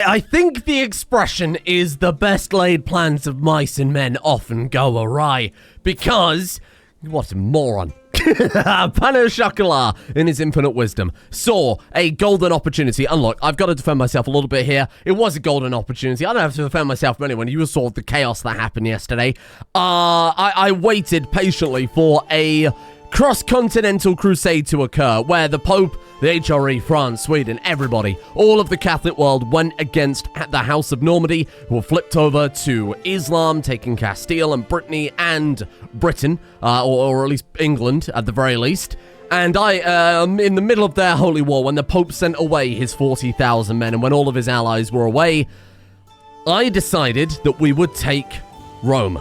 I think the expression is the best laid plans of mice and men often go awry, because, what a moron. Pan au chocolat, in his infinite wisdom, saw a golden opportunity. And look, I've got to defend myself a little bit here. It was a golden opportunity. I don't have to defend myself from anyone. You saw the chaos that happened yesterday. I waited patiently for a cross-continental crusade to occur, where the Pope, the HRE, France, Sweden, everybody, all of the Catholic world went against the House of Normandy, who were flipped over to Islam, taking Castile and Brittany and Britain, or at least England at the very least. And I, in the middle of their holy war, when the Pope sent away his 40,000 men and when all of his allies were away, I decided that we would take Rome.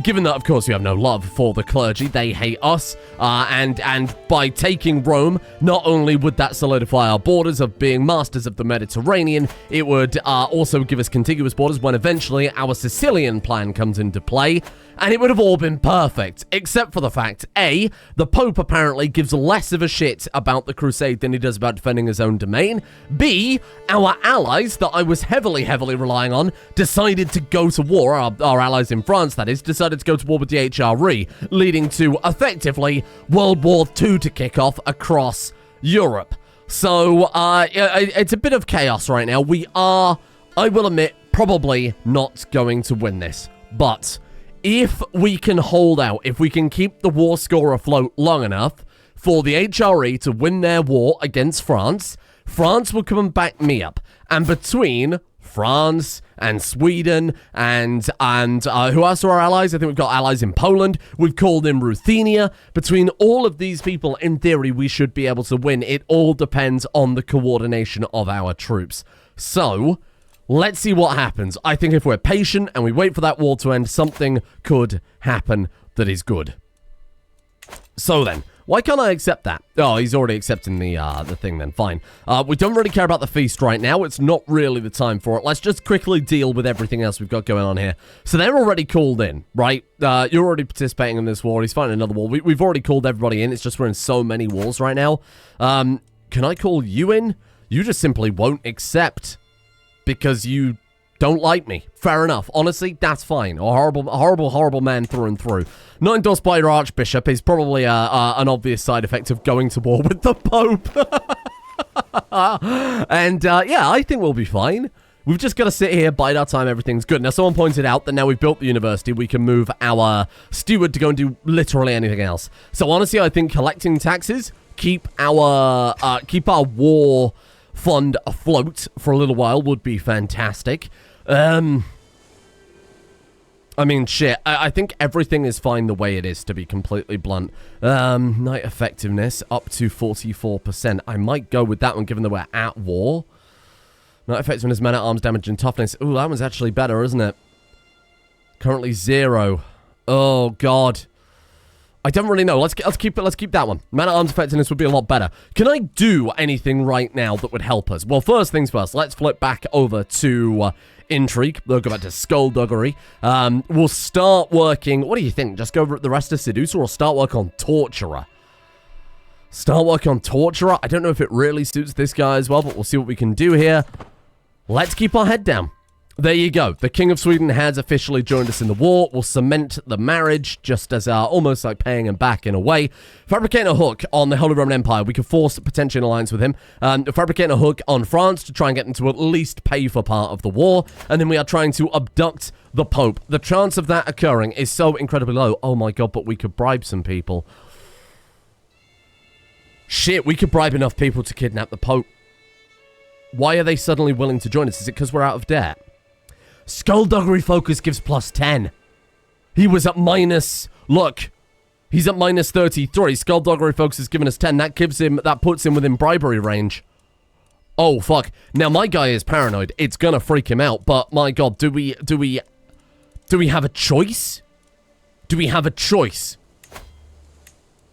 Given that, of course, we have no love for the clergy, they hate us, and by taking Rome, not only would that solidify our borders of being masters of the Mediterranean, it would also give us contiguous borders when eventually our Sicilian plan comes into play, and it would have all been perfect, except for the fact, A, the Pope apparently gives less of a shit about the crusade than he does about defending his own domain. B, our allies that I was heavily relying on decided to go to war, our allies in France, that is, decided to go to war with the HRE, leading to, effectively, World War II to kick off across Europe. So, it's a bit of chaos right now. We are, I will admit, probably not going to win this, but if we can hold out, if we can keep the war score afloat long enough for the HRE to win their war against France, France will come and back me up. And between France and Sweden and who else are our allies? I think we've got allies in Poland. We've called in Ruthenia. Between all of these people, in theory, we should be able to win. It all depends on the coordination of our troops. So, let's see what happens. I think if we're patient and we wait for that war to end, something could happen that is good. So then, why can't I accept that? Oh, he's already accepting the thing then. Fine. We don't really care about the feast right now. It's not really the time for it. Let's just quickly deal with everything else we've got going on here. So they're already called in, right? You're already participating in this war. He's fighting another war. We've already called everybody in. It's just we're in so many wars right now. Can I call you in? You just simply won't accept because you don't like me. Fair enough. Honestly, that's fine. A horrible man through and through. Not endorsed by your Archbishop is probably an obvious side effect of going to war with the Pope. And, yeah, I think we'll be fine. We've just got to sit here, bide our time, everything's good. Now, someone pointed out that now we've built the university, we can move our steward to go and do literally anything else. So, honestly, I think collecting taxes, keep our war fund afloat for a little while would be fantastic. I mean, shit, I think everything is fine the way it is, to be completely blunt. Knight effectiveness up to 44%. I might go with that one, given that we're at war. Knight effectiveness, man-at-arms, damage, and toughness. Ooh, that one's actually better, isn't it? Currently 0. Oh, God. I don't really know. Let's keep that one. Man-at-arms effectiveness would be a lot better. Can I do anything right now that would help us? Well, first things first. Let's flip back over to intrigue. We'll go back to skullduggery. We'll start working. What do you think? Just go over the rest of seducer, or start work on torturer? Start work on torturer. I don't know if it really suits this guy as well, but we'll see what we can do here. Let's keep our head down. There you go. The King of Sweden has officially joined us in the war. We'll cement the marriage, just as almost like paying him back in a way. Fabricating a hook on the Holy Roman Empire. We could force potentially an alliance with him. Fabricating a hook on France to try and get them to at least pay for part of the war. And then we are trying to abduct the Pope. The chance of that occurring is so incredibly low. Oh my God, but we could bribe some people. Shit, we could bribe enough people to kidnap the Pope. Why are they suddenly willing to join us? Is it because we're out of debt? Skullduggery focus gives plus 10. He was at minus... Look, he's at minus 33. Skullduggery focus has given us 10. That puts him within bribery range. Oh, fuck. Now, my guy is paranoid. It's gonna freak him out. But, my God, do we have a choice? Do we have a choice?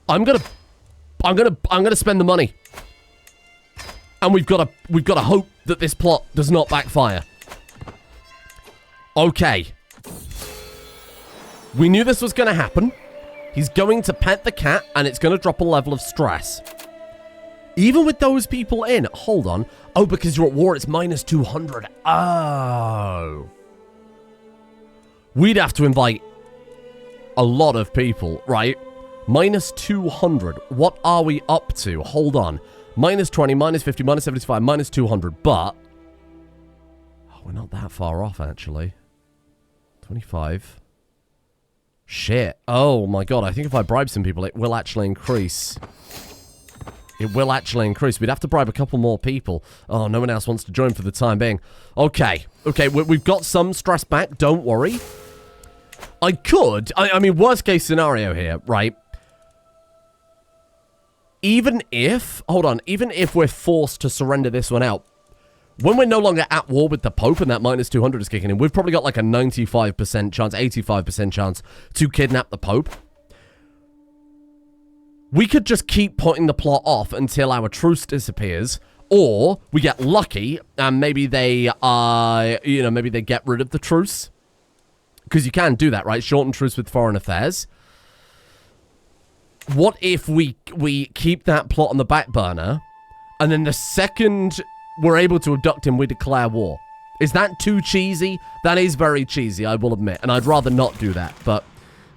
I'm gonna spend the money. And we've got to hope that this plot does not backfire. Okay. We knew this was going to happen. He's going to pet the cat, and it's going to drop a level of stress. Even with those people in. Hold on. Oh, because you're at war, it's minus 200. Oh. We'd have to invite a lot of people, right? Minus 200. What are we up to? Hold on. Minus 20, minus 50, minus 75, minus 200. But oh, we're not that far off, actually. 25. Shit. Oh, my God. I think if I bribe some people, it will actually increase. It will actually increase. We'd have to bribe a couple more people. Oh, no one else wants to join for the time being. Okay. Okay, we've got some stress back. Don't worry. I could. I mean, worst case scenario here, right? Even if... Hold on. Even if we're forced to surrender this one out, when we're no longer at war with the Pope and that minus 200 is kicking in, we've probably got like a 95% chance, 85% chance to kidnap the Pope. We could just keep putting the plot off until our truce disappears, or we get lucky and maybe they, maybe they get rid of the truce. Because you can do that, right? Shorten truce with foreign affairs. What if we keep that plot on the back burner, and then the second we're able to abduct him, we declare war? Is that too cheesy? That is very cheesy, I will admit, and I'd rather not do that, but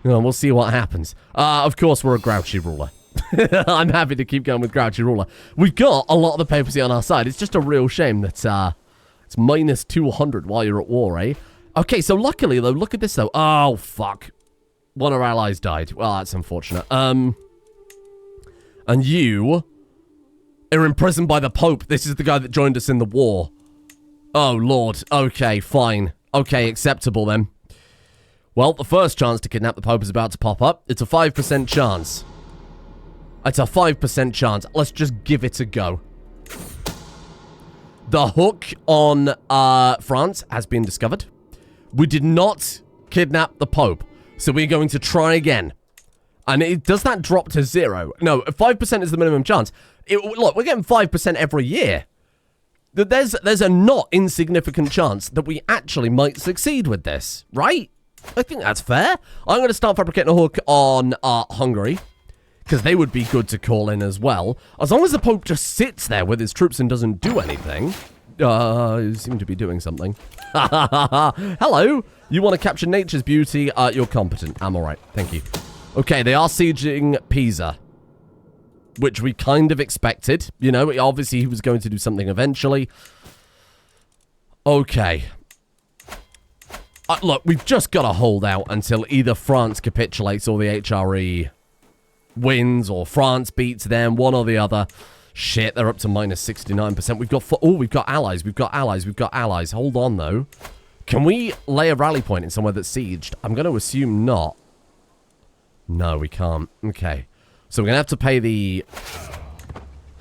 we'll see what happens. Of course, we're a grouchy ruler. I'm happy to keep going with grouchy ruler. We've got a lot of the papacy on our side. It's just a real shame that it's minus 200 while you're at war, eh? Okay, so luckily, though, look at this, though. Oh, fuck. One of our allies died. Well, that's unfortunate. And you are imprisoned by the Pope. This is the guy that joined us in the war. Oh, Lord. Okay, fine. Okay, acceptable, then. Well, the first chance to kidnap the Pope is about to pop up. It's a 5% chance. It's a 5% chance. Let's just give it a go. The hook on France has been discovered. We did not kidnap the Pope, so we're going to try again. And does that drop to 0? No, 5% is the minimum chance. Look, we're getting 5% every year. There's a not insignificant chance that we actually might succeed with this, right? I think that's fair. I'm going to start fabricating a hook on Hungary, because they would be good to call in as well. As long as the Pope just sits there with his troops and doesn't do anything. You seem to be doing something. Hello. You want to capture nature's beauty? You're competent. I'm alright. Thank you. Okay, they are sieging Pisa, which we kind of expected. You know, obviously he was going to do something eventually. Okay. Look, we've just got to hold out until either France capitulates or the HRE wins, or France beats them, one or the other. Shit, they're up to minus 69%. We've got allies. We've got allies. We've got allies. Hold on, though. Can we lay a rally point in somewhere that's sieged? I'm going to assume not. No, we can't. Okay. So we're going to have to pay the...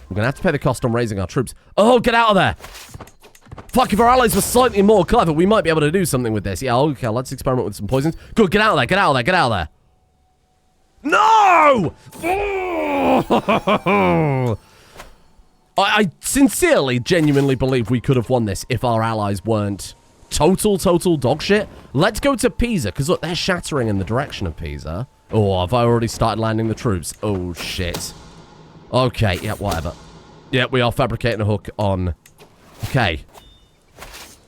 We're going to have to pay the cost on raising our troops. Oh, get out of there! Fuck, if our allies were slightly more clever, we might be able to do something with this. Yeah, okay, let's experiment with some poisons. Good, get out of there, get out of there, get out of there! No! I sincerely, genuinely believe we could have won this if our allies weren't total dog shit. Let's go to Pisa, because look, they're shattering in the direction of Pisa. Oh, have I already started landing the troops? Oh, shit. Okay, yeah, whatever. Yeah, we are fabricating a hook on... Okay.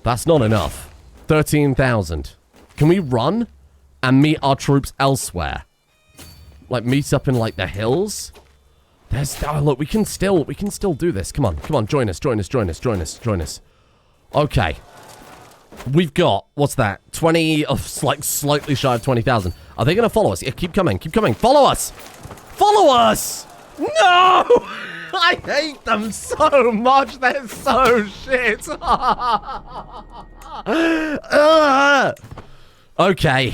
That's not enough. 13,000. Can we run and meet our troops elsewhere? Like, meet up in, like, the hills? Oh, look, we can still do this. Come on, join us. Okay. We've got, what's that? 20, like, slightly shy of 20,000. Are they going to follow us? Yeah, keep coming. Follow us! Follow us! No! I hate them so much. They're so shit. Okay.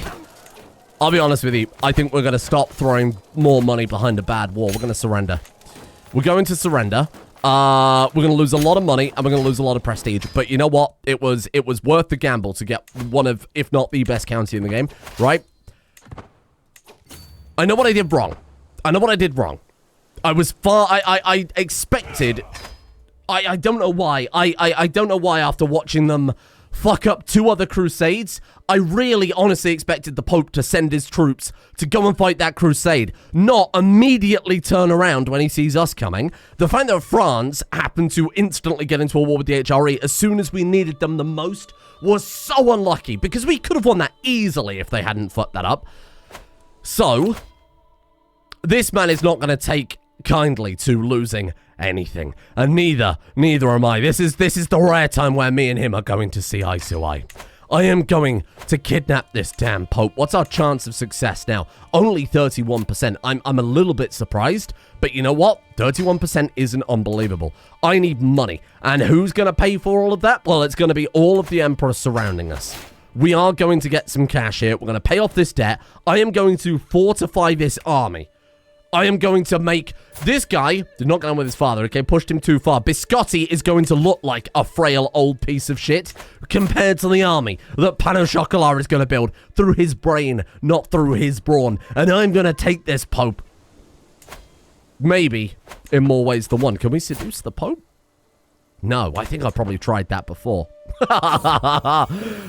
I'll be honest with you. I think we're going to stop throwing more money behind a bad wall. We're going to surrender. We're going to surrender. We're going to lose a lot of money, and we're going to lose a lot of prestige. But you know what? It was worth the gamble to get one of, if not the best county in the game, right? I know what I did wrong. I was I expected... I don't know why. I don't know why after watching them fuck up 2 other crusades. I really honestly expected the Pope to send his troops to go and fight that crusade, not immediately turn around when he sees us coming. The fact that France happened to instantly get into a war with the HRE as soon as we needed them the most was so unlucky, because we could have won that easily if they hadn't fucked that up. So, this man is not going to take kindly to losing anything, and neither am I. This is the rare time where me and him are going to see eye to eye. I am going to kidnap this damn Pope. What's our chance of success now? Only 31%. I'm a little bit surprised, but you know what? 31% isn't unbelievable. I need money, and who's going to pay for all of that? Well, it's going to be all of the emperors surrounding us. We are going to get some cash here. We're going to pay off this debt. I am going to fortify this army. I am going to make this guy, did not get on with his father, okay, pushed him too far. Biscotti is going to look like a frail old piece of shit compared to the army that Pain Chocolat is going to build through his brain, not through his brawn. And I'm going to take this Pope. Maybe in more ways than one. Can we seduce the Pope? No, I think I probably tried that before.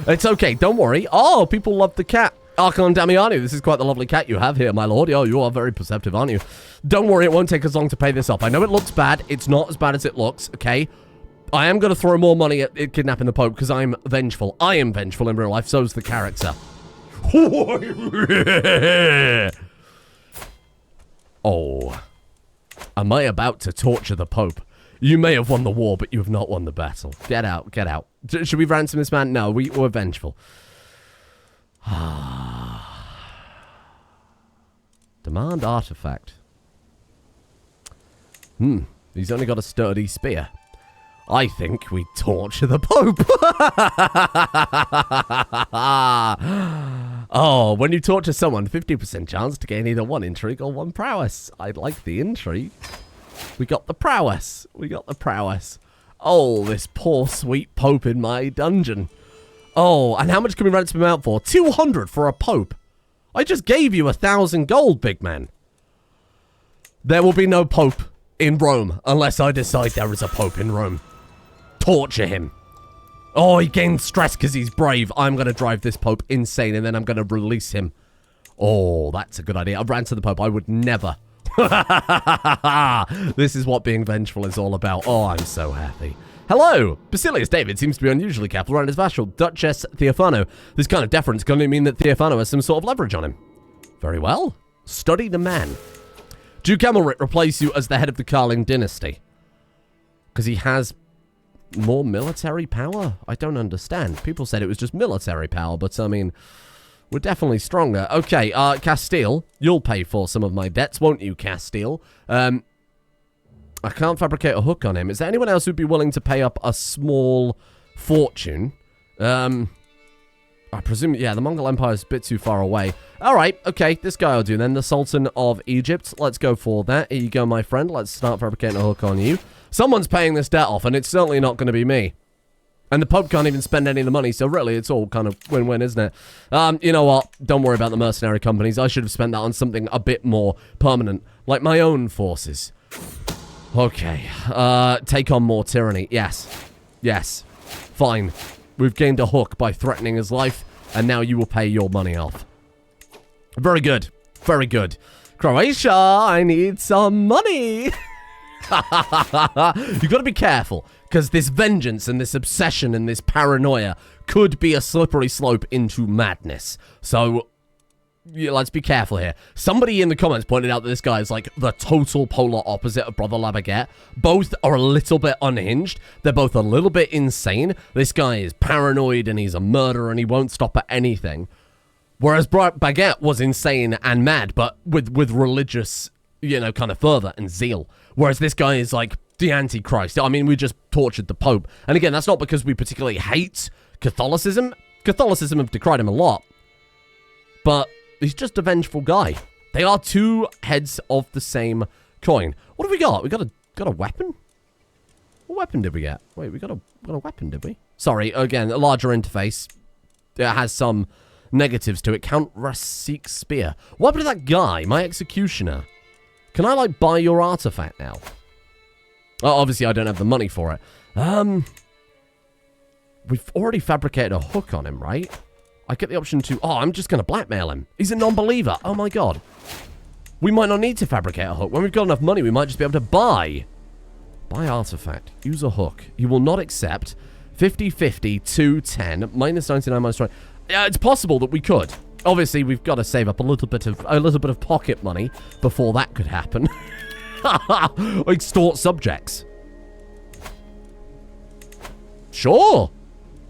It's okay, don't worry. Oh, people love the cat. Archon Damiano, this is quite the lovely cat you have here, my lord. Oh, you are very perceptive, aren't you? Don't worry, it won't take us long to pay this off. I know it looks bad. It's not as bad as it looks, okay? I am going to throw more money at kidnapping the Pope because I'm vengeful. I am vengeful in real life, so's the character. Oh. Am I about to torture the Pope? You may have won the war, but you have not won the battle. Get out, get out. Should we ransom this man? No, we're vengeful. Demand artifact. He's only got a sturdy spear. I think we torture the Pope. Oh, when you torture someone, 50% chance to gain either 1 intrigue or 1 prowess. I like the intrigue. We got the prowess. We got the prowess. Oh, this poor sweet Pope in my dungeon. Oh, and how much can we ransom him out for? 200 for a Pope. I just gave you 1,000 gold, big man. There will be no Pope in Rome unless I decide there is a Pope in Rome. Torture him. Oh, he gains stress because he's brave. I'm going to drive this Pope insane, and then I'm going to release him. Oh, that's a good idea. I've ran to the Pope. I would never. This is what being vengeful is all about. Oh, I'm so happy. Hello! Basilius David seems to be unusually careful around his vassal, Duchess Theophano. This kind of deference can only mean that Theophano has some sort of leverage on him. Very well. Study the man. Duke Amalric replace you as the head of the Karling dynasty. Because he has more military power? I don't understand. People said it was just military power, but I mean, we're definitely stronger. Okay, Castile, you'll pay for some of my debts, won't you, Castile? I can't fabricate a hook on him. Is there anyone else who'd be willing to pay up a small fortune? I presume, yeah, the Mongol Empire is a bit too far away. All right, okay, this guy will do then. The Sultan of Egypt. Let's go for that. Here you go, my friend. Let's start fabricating a hook on you. Someone's paying this debt off, and it's certainly not going to be me. And the Pope can't even spend any of the money, so really, it's all kind of win-win, isn't it? You know what? Don't worry about the mercenary companies. I should have spent that on something a bit more permanent, like my own forces. Okay, take on more tyranny. Yes. Yes. Fine. We've gained a hook by threatening his life, and now you will pay your money off. Very good. Very good. Croatia, I need some money. You got to be careful, because this vengeance and this obsession and this paranoia could be a slippery slope into madness. So, yeah, let's be careful here. Somebody in the comments pointed out that this guy is like the total polar opposite of Brother Baguette. Both are a little bit unhinged. They're both a little bit insane. This guy is paranoid and he's a murderer and he won't stop at anything. Whereas Baguette was insane and mad, but with religious, you know, kind of fervor and zeal. Whereas this guy is like the Antichrist. I mean, we just tortured the Pope. And again, that's not because we particularly hate Catholicism. Catholicism have decried him a lot. But he's just a vengeful guy. They are 2 heads of the same coin. What have we got? We got a weapon? What weapon did we get? Wait, we got a weapon, did we? Sorry, again, a larger interface. It has some negatives to it. Count Rasik's spear. What happened to that guy, my executioner? Can I, like, buy your artifact now? Oh, obviously, I don't have the money for it. We've already fabricated a hook on him, right? I get the option to... Oh, I'm just going to blackmail him. He's a non-believer. Oh, my God. We might not need to fabricate a hook. When we've got enough money, we might just be able to buy. Buy artifact. Use a hook. You will not accept 50, 50, 2, 10, minus 99, minus 20. Yeah, it's possible that we could. Obviously, we've got to save up a little bit of pocket money before that could happen. Extort subjects. Sure.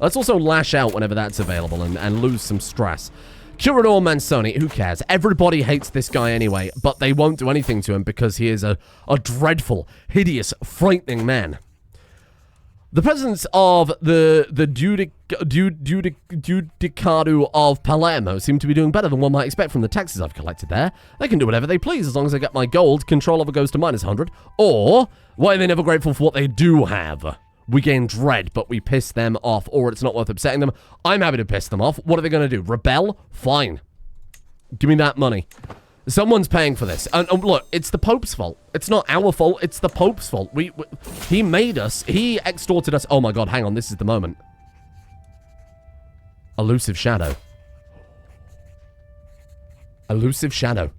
Let's also lash out whenever that's available and lose some stress. Curador Mansoni, who cares? Everybody hates this guy anyway, but they won't do anything to him because he is a dreadful, hideous, frightening man. The presence of the Judicado of Palermo seem to be doing better than one might expect from the taxes I've collected there. They can do whatever they please as long as I get my gold. Control over goes to minus 100. Or, why are they never grateful for what they do have? We gain dread, but we piss them off, or it's not worth upsetting them. I'm happy to piss them off. What are they going to do? Rebel? Fine. Give me that money. Someone's paying for this. And look, it's the Pope's fault. It's not our fault. It's the Pope's fault. He made us. He extorted us. Oh my God, hang on. This is the moment. Elusive shadow. Elusive shadow.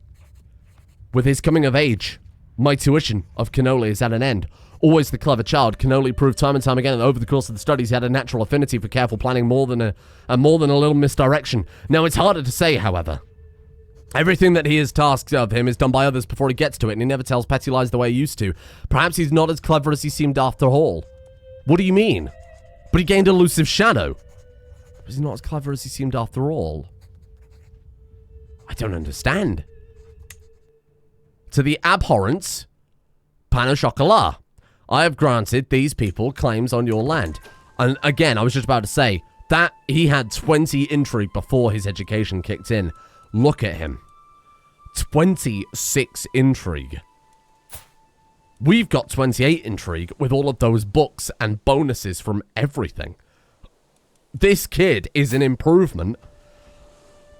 With his coming of age, my tuition of cannoli is at an end. Always the clever child, Cannoli proved time and time again that over the course of the studies he had a natural affinity for careful planning more than a little misdirection. Now, it's harder to say, however. Everything that he is tasked of him is done by others before he gets to it, and he never tells petty lies the way he used to. Perhaps he's not as clever as he seemed after all. What do you mean? But he gained elusive shadow. He's not as clever as he seemed after all. I don't understand. To the abhorrence, pain au chocolat. I have granted these people claims on your land. And again, I was just about to say that he had 20 intrigue before his education kicked in. Look at him. 26 intrigue. We've got 28 intrigue with all of those books and bonuses from everything. This kid is an improvement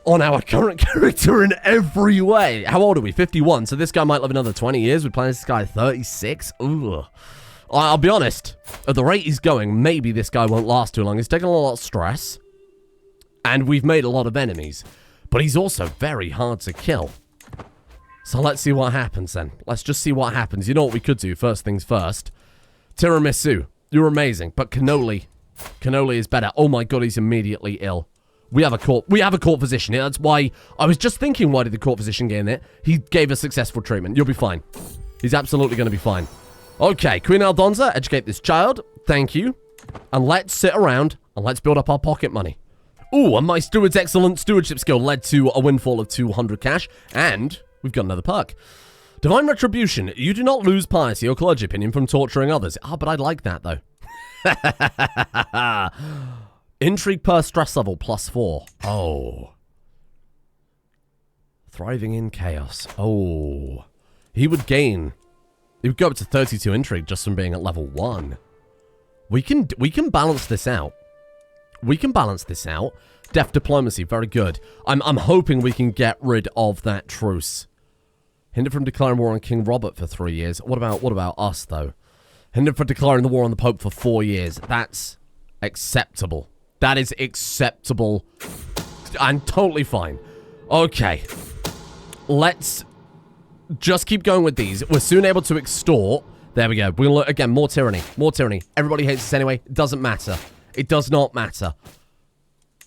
on our current character in every way. How old are we? 51. So this guy might live another 20 years. We plan this guy 36. Ugh. I'll be honest. At the rate he's going, maybe this guy won't last too long. He's taken a lot of stress. And we've made a lot of enemies. But he's also very hard to kill. So let's see what happens then. Let's just see what happens. You know what we could do? First things first. Tiramisu. You're amazing. But cannoli is better. Oh my God, he's immediately ill. We have a court physician here. That's why I was just thinking, why did the court physician gain it? He gave us successful treatment. You'll be fine. He's absolutely going to be fine. Okay, Queen Aldonza, educate this child. Thank you. And let's sit around and let's build up our pocket money. Ooh, and my steward's excellent stewardship skill led to a windfall of 200 cash. And we've got another perk. Divine Retribution. You do not lose piety or clergy opinion from torturing others. Ah, but I'd like that, though. Intrigue per stress level +4. Oh. Thriving in chaos. Oh. He would go up to 32 intrigue just from being at level 1. We can balance this out. Deft diplomacy, very good. I'm hoping we can get rid of that truce. Hindered from declaring war on King Robert for 3 years. What about us though? Hindered from declaring the war on the Pope for 4 years. That's acceptable. That is acceptable and totally fine. Okay. Let's just keep going with these. We're soon able to extort. There we go. We're gonna look again. More tyranny. More tyranny. Everybody hates us anyway. It doesn't matter. It does not matter.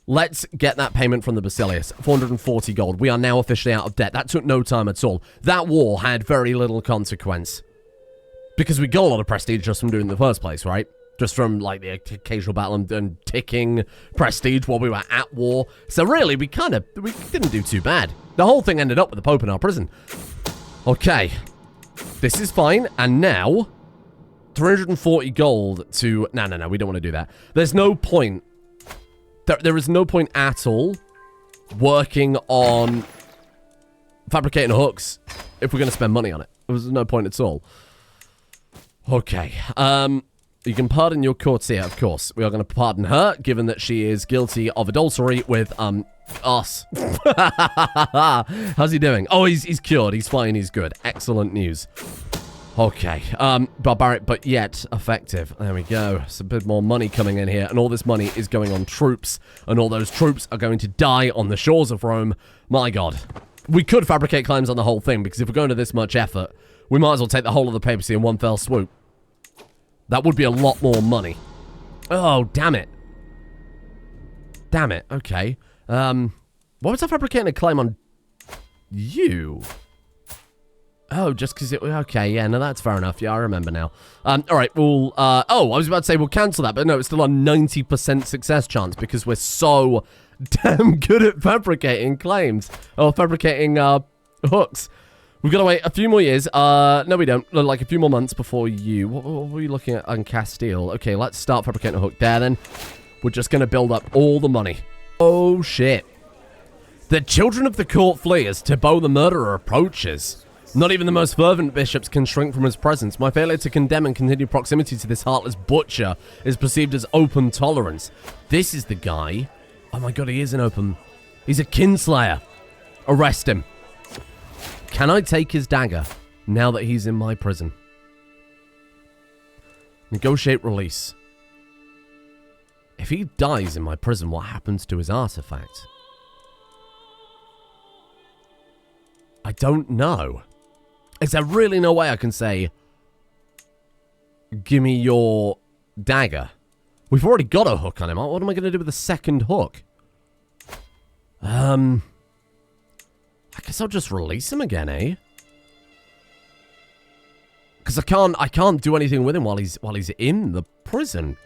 Let's get that payment from the Basilius. 440 gold. We are now officially out of debt. That took no time at all. That war had very little consequence. Because we got a lot of prestige just from doing it in the first place, right? Just from, like, the occasional battle and ticking prestige while we were at war. So really, we didn't do too bad. The whole thing ended up with the Pope in our prison. Okay. This is fine. And now, 340 gold to... No, we don't want to do that. There's no point. There is no point at all working on fabricating hooks if we're going to spend money on it. There's no point at all. Okay. You can pardon your courtier, of course. We are going to pardon her, given that she is guilty of adultery with, us. How's he doing? Oh, he's cured. He's fine. He's good. Excellent news. Okay, barbaric, but yet effective. There we go. It's a bit more money coming in here, and all this money is going on troops, and all those troops are going to die on the shores of Rome. My God. We could fabricate claims on the whole thing, because if we're going to this much effort, we might as well take the whole of the papacy in one fell swoop. That would be a lot more money. Oh, damn it. Damn it. Okay. Why was I fabricating a claim on you? Oh, just because it... Okay, yeah, no, that's fair enough. Yeah, I remember now. All right, we'll... oh, I was about to say we'll cancel that, but no, it's still a 90% success chance because we're so damn good at fabricating claims. Or fabricating hooks. We've got to wait a few more years. No, we don't. Like a few more months before you... What were you looking at on Castile? Okay, let's start fabricating a hook there, then. We're just going to build up all the money. Oh, shit. The children of the court flee as Thibaut the murderer approaches. Not even the most fervent bishops can shrink from his presence. My failure to condemn and continue proximity to this heartless butcher is perceived as open tolerance. This is the guy. Oh my God, he is an open... He's a kinslayer. Arrest him. Can I take his dagger now that he's in my prison? Negotiate release. If he dies in my prison, what happens to his artifact? I don't know. Is there really no way I can say, give me your dagger? We've already got a hook on him. What am I going to do with the second hook? I guess I'll just release him again, eh? Because I can't do anything with him while he's in the prison.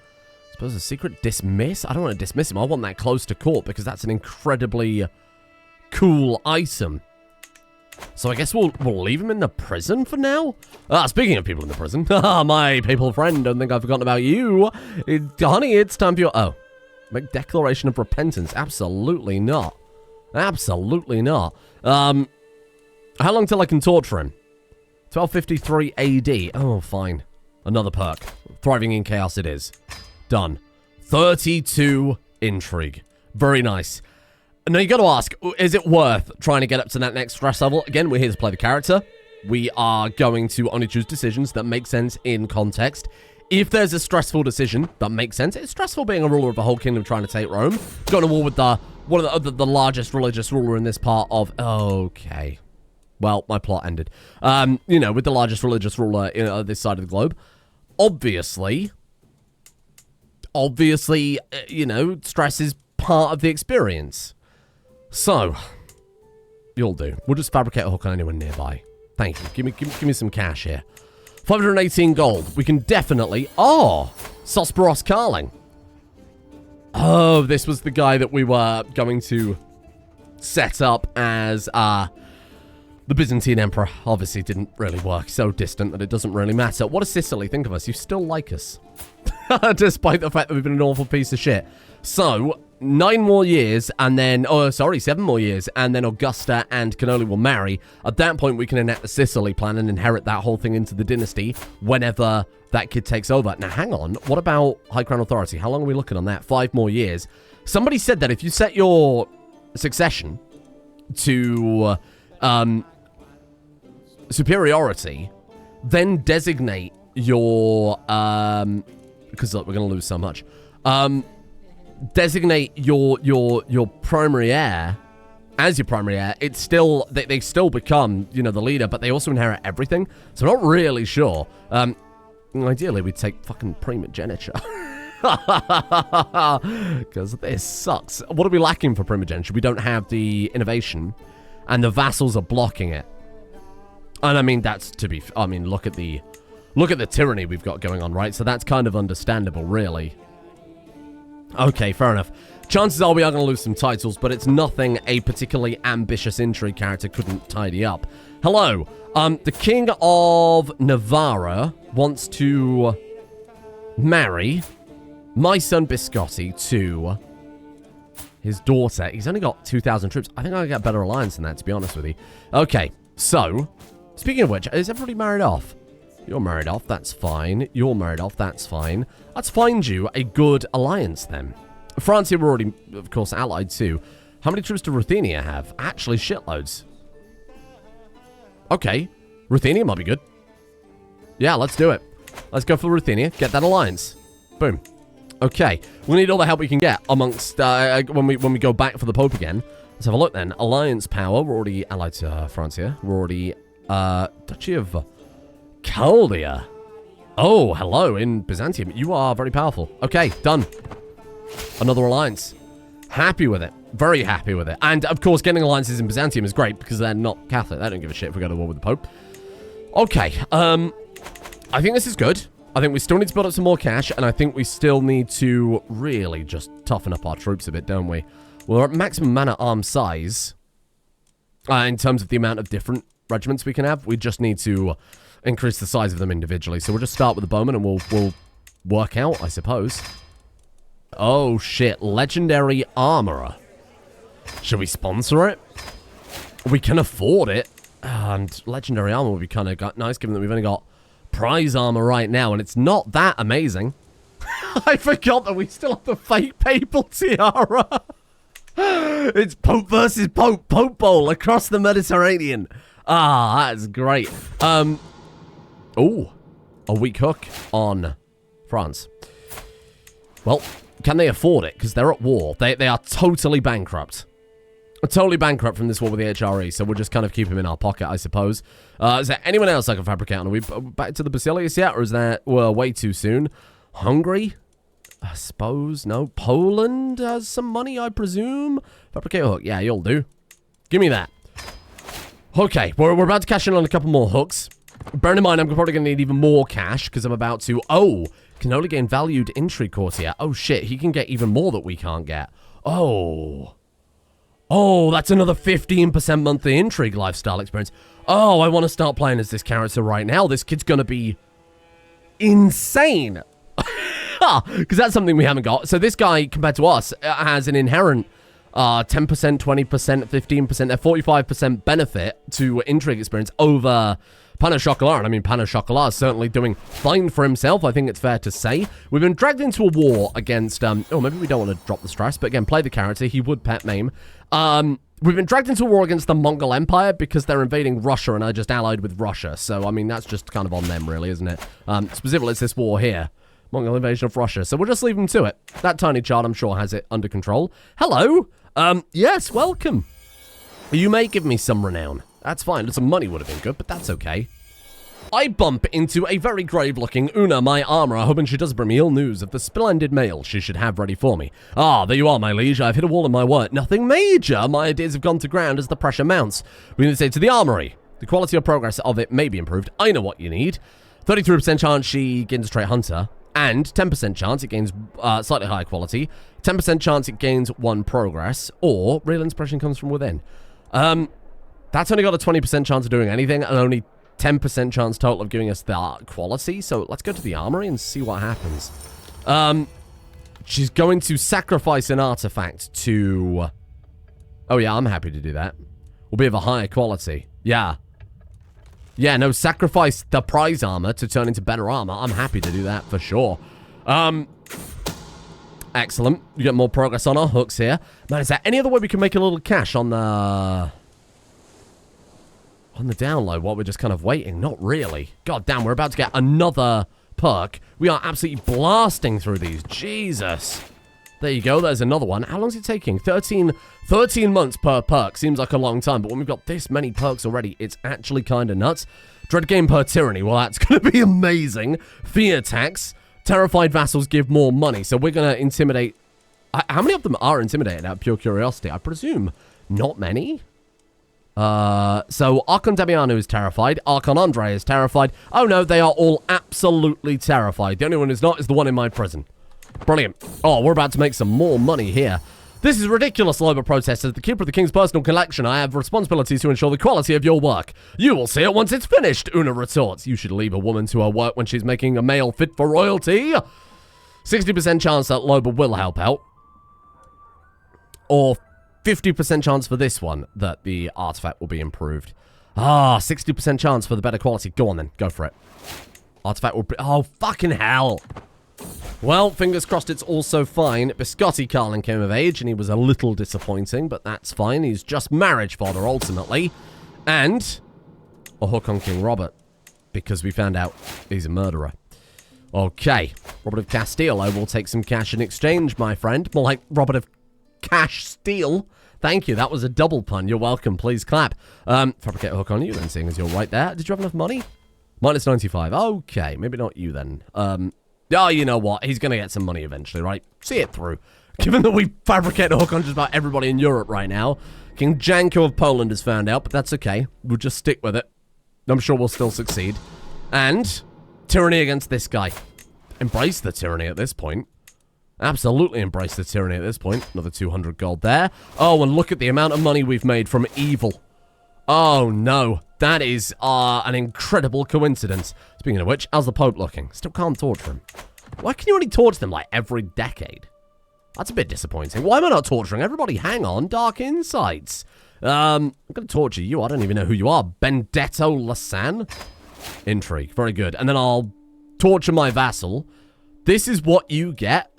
I suppose a secret dismiss? I don't want to dismiss him. I want that close to court because that's an incredibly cool item. So I guess we'll leave him in the prison for now? Speaking of people in the prison, my papal friend, don't think I've forgotten about you. Honey, it's time for your... Oh, make declaration of repentance. Absolutely not. Absolutely not. How long till I can torture him? 1253 AD. Oh, fine. Another perk. Thriving in chaos it is. Done. 32 intrigue. Very nice. Now, you got to ask, is it worth trying to get up to that next stress level? Again, we're here to play the character. We are going to only choose decisions that make sense in context. If there's a stressful decision that makes sense, it's stressful being a ruler of a whole kingdom trying to take Rome. Going to war with one of the largest religious ruler in this part of... Okay. Well, my plot ended. You know, with the largest religious ruler in this side of the globe. Obviously, you know, stress is part of the experience. So, you'll do. We'll just fabricate a hook on anyone nearby. Thank you. Give me some cash here. 518 gold. We can definitely... Oh! Baguette Karling. Oh, this was the guy that we were going to set up as the Byzantine Emperor. Obviously, didn't really work. So distant that it doesn't really matter. What a Sicily. Think of us. You still like us. Despite the fact that we've been an awful piece of shit. So... 9 more years, and then... Oh, sorry, 7 more years, and then Augusta and Cannoli will marry. At that point, we can enact the Sicily plan and inherit that whole thing into the dynasty whenever that kid takes over. Now, hang on. What about High Crown Authority? How long are we looking on that? 5 more years. Somebody said that if you set your succession to superiority, then designate your... because, look, we're going to lose so much. Designate your primary heir as your primary heir. It's still they still become, you know, the leader, but they also inherit everything. So I'm not really sure. Ideally we'd take fucking primogeniture. Because this sucks. What are we lacking for primogeniture? We don't have the innovation, and the vassals are blocking it. And I mean, that's to be... I mean, look at the tyranny we've got going on, right? So that's kind of understandable, really. Okay, fair enough. Chances are we are going to lose some titles, but it's nothing a particularly ambitious intrigue character couldn't tidy up. Hello. The King of Navarra wants to marry my son Biscotti to his daughter. He's only got 2,000 troops. I think I'll get a better alliance than that, to be honest with you. Okay, so, speaking of which, is everybody married off? You're married off, that's fine. You're married off, that's fine. Let's find you a good alliance, then. France here, we're already, of course, allied too. How many troops do Ruthenia have? Actually, shitloads. Okay, Ruthenia might be good. Yeah, let's do it. Let's go for Ruthenia. Get that alliance. Boom. Okay. We need all the help we can get amongst, when we go back for the Pope again. Let's have a look then. Alliance power. We're already allied to France here. We're already, Duchy of Chaldea. Oh, hello, in Byzantium. You are very powerful. Okay, done. Another alliance. Happy with it. Very happy with it. And, of course, getting alliances in Byzantium is great because they're not Catholic. They don't give a shit if we go to war with the Pope. Okay, I think this is good. I think we still need to build up some more cash, and I think we still need to really just toughen up our troops a bit, don't we? We're at maximum man-at-arms size in terms of the amount of different regiments we can have. We just need to increase the size of them individually. So we'll just start with the bowmen, and we'll work out, I suppose. Oh, shit. Legendary Armorer. Should we sponsor it? We can afford it. And Legendary Armor would be kind of nice, given that we've only got prize armor right now, and it's not that amazing. I forgot that we still have the fake papal tiara. It's Pope versus Pope. Pope Bowl across the Mediterranean. Ah, that's great. Oh, a weak hook on France. Well, can they afford it? Because they're at war. They are totally bankrupt. Totally bankrupt from this war with the HRE, so we'll just kind of keep him in our pocket, I suppose. Is there anyone else I can fabricate on? Are we back to the Basilius yet, or is that, well, way too soon? Hungary? I suppose. No. Poland has some money, I presume. Fabricate a hook. Yeah, you'll do. Give me that. Okay, we're about to cash in on a couple more hooks. Bear in mind, I'm probably going to need even more cash, because I'm about to... Oh, can only gain valued intrigue courtier. Oh, shit, he can get even more that we can't get. Oh... Oh, that's another 15% monthly intrigue lifestyle experience. Oh, I want to start playing as this character right now. This kid's going to be insane. Because that's something we haven't got. So this guy, compared to us, has an inherent 10%, 20%, 15%, 45% benefit to intrigue experience over Pain au Chocolat. And I mean, Pain au Chocolat is certainly doing fine for himself, I think it's fair to say. We've been dragged into a war against... oh, maybe we don't want to drop the stress, but again, play the character. He would pet maim. We've been dragged into a war against the Mongol Empire because they're invading Russia and are just allied with Russia. So, I mean, that's just kind of on them, really, isn't it? Specifically, it's this war here. Mongol invasion of Russia. So we'll just leave them to it. That tiny child, I'm sure, has it under control. Hello? Yes, welcome. You may give me some renown. That's fine. Some money would have been good, but that's okay. I bump into a very grave-looking Una, my armourer, hoping she does bring me ill news of the splendid mail she should have ready for me. Ah, there you are, my liege. I've hit a wall in my work. Nothing major. My ideas have gone to ground as the pressure mounts. We need to say to the armoury. The quality of progress of it may be improved. I know what you need. 33% chance she gains a trait hunter, and 10% chance it gains slightly higher quality. 10% chance it gains 1 progress, or real inspiration comes from within. That's only got a 20% chance of doing anything, and only 10% chance total of giving us the quality. So let's go to the armory and see what happens. She's going to sacrifice an artifact to... Oh yeah, I'm happy to do that. Will be of a higher quality. Yeah. Yeah, no, sacrifice the prize armor to turn into better armor. I'm happy to do that for sure. Excellent. We get more progress on our hooks here. Man, is there any other way we can make a little cash on the... On the download, while we're just kind of waiting? Not really. God damn, we're about to get another perk. We are absolutely blasting through these. Jesus. There you go. There's another one. How long is it taking? 13 months per perk. Seems like a long time, but when we've got this many perks already, it's actually kind of nuts. Dread game per tyranny. Well, that's going to be amazing. Fear tax. Terrified vassals give more money. So we're going to intimidate... How many of them are intimidated out of pure curiosity? I presume not many. So Archon Damiano is terrified. Archon Andre is terrified. Oh no, they are all absolutely terrified. The only one who's not is the one in my prison. Brilliant. Oh, we're about to make some more money here. This is ridiculous, Loba protesters. As the keeper of the king's personal collection, I have responsibilities to ensure the quality of your work. You will see it once it's finished, Una retorts. You should leave a woman to her work when she's making a male fit for royalty. 60% chance that Loba will help out. Or 50% chance for this one that the artifact will be improved. Ah, 60% chance for the better quality. Go on then, go for it. Artifact will be... Oh, fucking hell. Well, fingers crossed it's also fine. Biscotti Karling came of age and he was a little disappointing, but that's fine. He's just marriage fodder ultimately. And a hook on King Robert. because we found out he's a murderer. Okay. Robert of Castile, I will take some cash in exchange, my friend. More like Robert of Cash Steal. Thank you. That was a double pun. You're welcome. Please clap. Fabricate a hook on you then, seeing as you're right there. Did you have enough money? Minus 95. Okay. Maybe not you then. Oh, you know what? He's going to get some money eventually, right? See it through. Given that we fabricate a hook on just about everybody in Europe right now, King Janko of Poland has found out, but that's okay. We'll just stick with it. I'm sure we'll still succeed. And tyranny against this guy. Embrace the tyranny at this point. Absolutely embrace the tyranny at this point. Another 200 gold there. Oh, and look at the amount of money we've made from evil. Oh, no. That is an incredible coincidence. Speaking of which, how's the Pope looking? Still can't torture him. Why can you only torture them, like, every decade? That's a bit disappointing. Why am I not torturing everybody? Hang on. Dark insights. I'm going to torture you. I don't even know who you are. Benedetto Lasan? Intrigue. Very good. And then I'll torture my vassal. This is what you get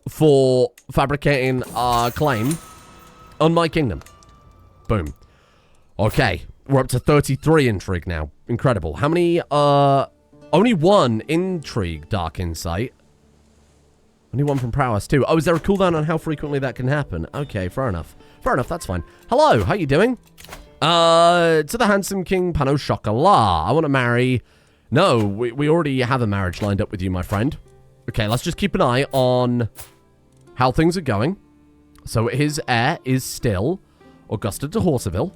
for fabricating a claim on my kingdom. Boom. Okay. We're up to 33 intrigue now. Incredible. How many, only one intrigue, dark insight. Only one from prowess too. Oh, is there a cooldown on how frequently that can happen? Okay, fair enough. Fair enough, that's fine. Hello, how you doing? To the handsome King Pano Chocolat. I want to marry... No, we already have a marriage lined up with you, my friend. Okay, let's just keep an eye on how things are going. So his heir is still Augusta de Horseville.